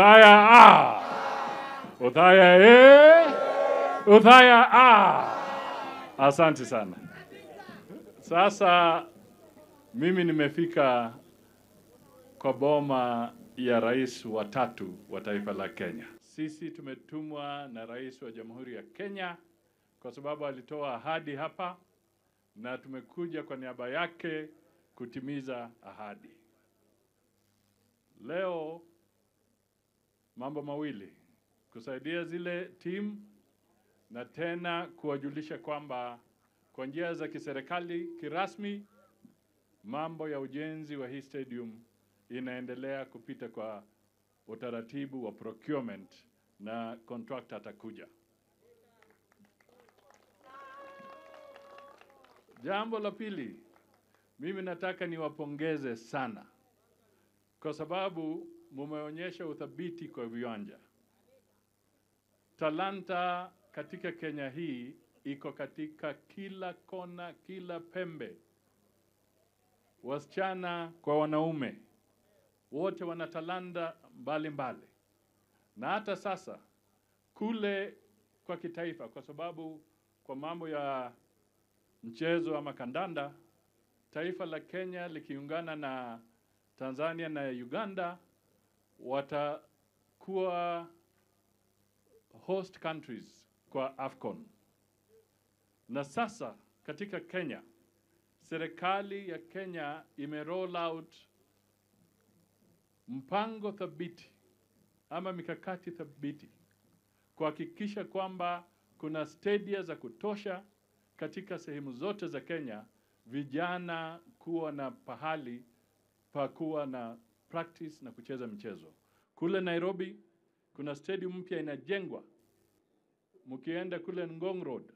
Uthaya A. Uthaya E. Uthaya A. Asante sana. Sasa mimi nimefika kwa boma ya rais wa 3 wa taifa la Kenya. Sisi tumetumwa na rais wa Jamhuri ya Kenya kwa sababu alitoa ahadi hapa na tumekuja kwa niaba yake kutimiza ahadi. Leo mambo mawili, kusaidia zile timu na tena kuwajulisha kwamba kwa njia za kiserikali kirasmi mambo ya ujenzi wa hii stadium inaendelea kupita kwa utaratibu wa procurement na contractor atakuja. Jambo la pili, mimi nataka niwapongeze sana kwa sababu mumeonyesha uthabiti kwa viwanja. Talanta katika Kenya hii iko katika kila kona, kila pembe. Wasichana kwa wanaume wote wana talanta mbalimbali. Na hata sasa kule kwa kitaifa, kwa sababu kwa mambo ya mchezo ama kandanda, taifa la Kenya likiungana na Tanzania na Uganda watakuwa host countries kwa AFCON. Na sasa katika Kenya, serikali ya Kenya roll out mpango thabiti ama mikakati thabiti kuhakikisha kwamba kuna stadia za kutosha katika sehemu zote za Kenya, vijana kuwa na pahali pa kuwa na practice na kucheza mchezo. Kule Nairobi kuna stadium mpya inajengwa. Mkienda kule Ngong Road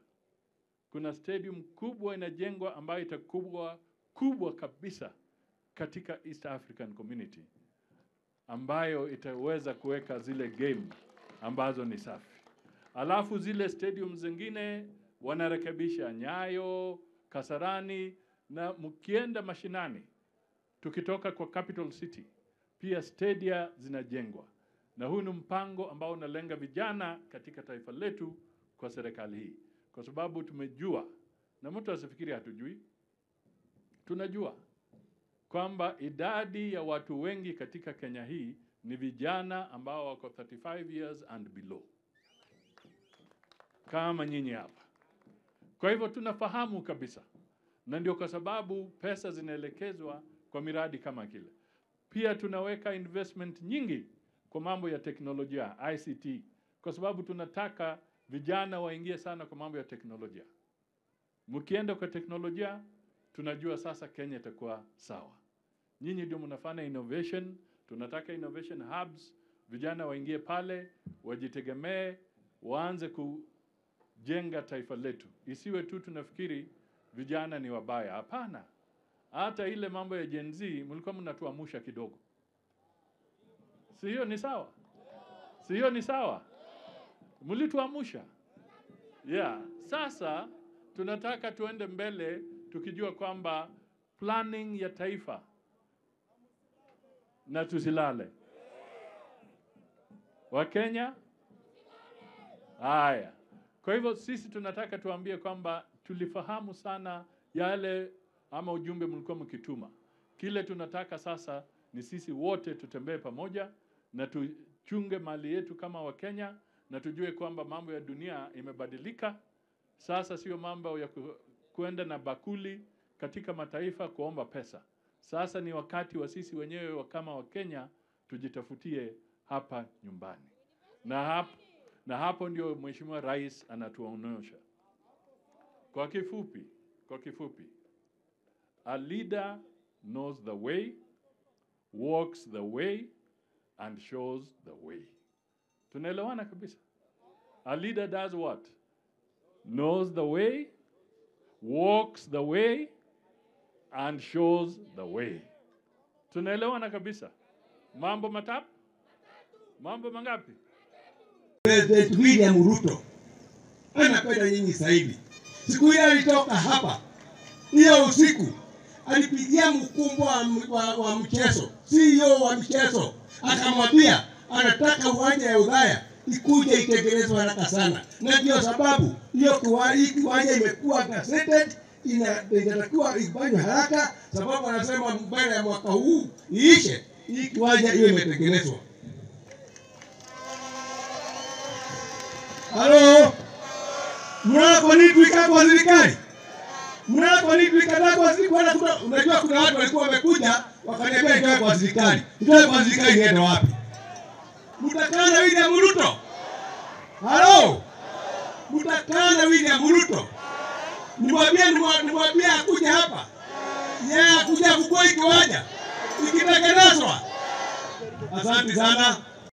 kuna stadium kubwa inajengwa ambayo itakuwa kubwa kabisa katika East African Community, ambayo itaweza kuweka zile game ambazo ni safi. Alafu zile stadium zingine wanarekebisha Nyayo, Kasarani, na mkienda mashinani tukitoka kwa Capital City pia stadia zinajengwa. Na huu ni mpango ambao unalenga vijana katika taifa letu kwa serikali hii. Kwa sababu tumejua, na mtu asifikiri hatujui, tunajua kwamba idadi ya watu wengi katika Kenya hii ni vijana ambao wako 35 years and below, kama nyinyi hapa. Kwa hivyo tunafahamu kabisa, na ndio kwa sababu pesa zinaelekezwa kwa miradi kama kile. Pia tunaweka investment nyingi kwa mambo ya teknolojia, ICT, kwa sababu tunataka vijana waingie sana kwa mambo ya teknolojia. Mkienda kwa teknolojia, tunajua sasa Kenya itakuwa sawa. Nyinyi ndio mnafanya innovation, tunataka innovation hubs, vijana waingie pale, wajitegemee, waanze kujenga taifa letu. Isiwe tu tunafikiri vijana ni wabaya. Hapana. Hata ile mambo ya Gen Z mlikuwa mnatuamusha kidogo. Si hiyo ni sawa? Si hiyo ni sawa? Mlituamusha. Yeah. Sasa tunataka tuende mbele tukijua kwamba planning ya taifa na tusilale. Wa Kenya? Haya. Kwa hivyo sisi tunataka tuambie kwamba tulifahamu sana yale ama ujumbe mlikuwa mkituma. Kile tunataka sasa ni sisi wote tutembee pamoja na tuchunge mali yetu kama wa Kenya, na tujue kwamba mambo ya dunia imebadilika. Sasa sio mambo ya kuenda na bakuli katika mataifa kuomba pesa. Sasa ni wakati wa sisi wenyewe kama wa Kenya tujitafutie hapa nyumbani. Na hapo ndio Mheshimiwa Rais anatuonyesha. Kwa kifupi, a leader knows the way, walks the way, and shows the way. Tunaelewana kabisa? A leader does what? Knows the way, walks the way, and shows the way. Tunaelewana kabisa? Mambo matatu? Mambo mangapi? President William Ruto anapenda nyinyi zaidi. Siku ile alitoka hapa, hiyo usiku alipigia mkubwa wa mchezo, CEO wa mchezo, akamwambia anataka uwanja ya Udhaya ikuje itengenezwe haraka sana, na ndio sababu hiyo kiwanja imekuwa gazetted, inatakiwa ifanywe haraka, sababu anasema mbele ya mwaka huu iishe hii kiwanja hiyo imetengenezwa. Halo, mnaona kwa nini tulikaa kwa serikali? Mnaona kwa nini tulikaa kwa serikali? Unajua kuna watu walikuwa wamekuja wakaniambia nitoe kwa serikali. Nitoe kwa serikali niende wapi? Mtakaa na William Ruto? Halo, mtakaa na William Ruto? Nimwambie akuja hapa, yeye akuja kukua kiwanja ikitengenezwa. Asante sana.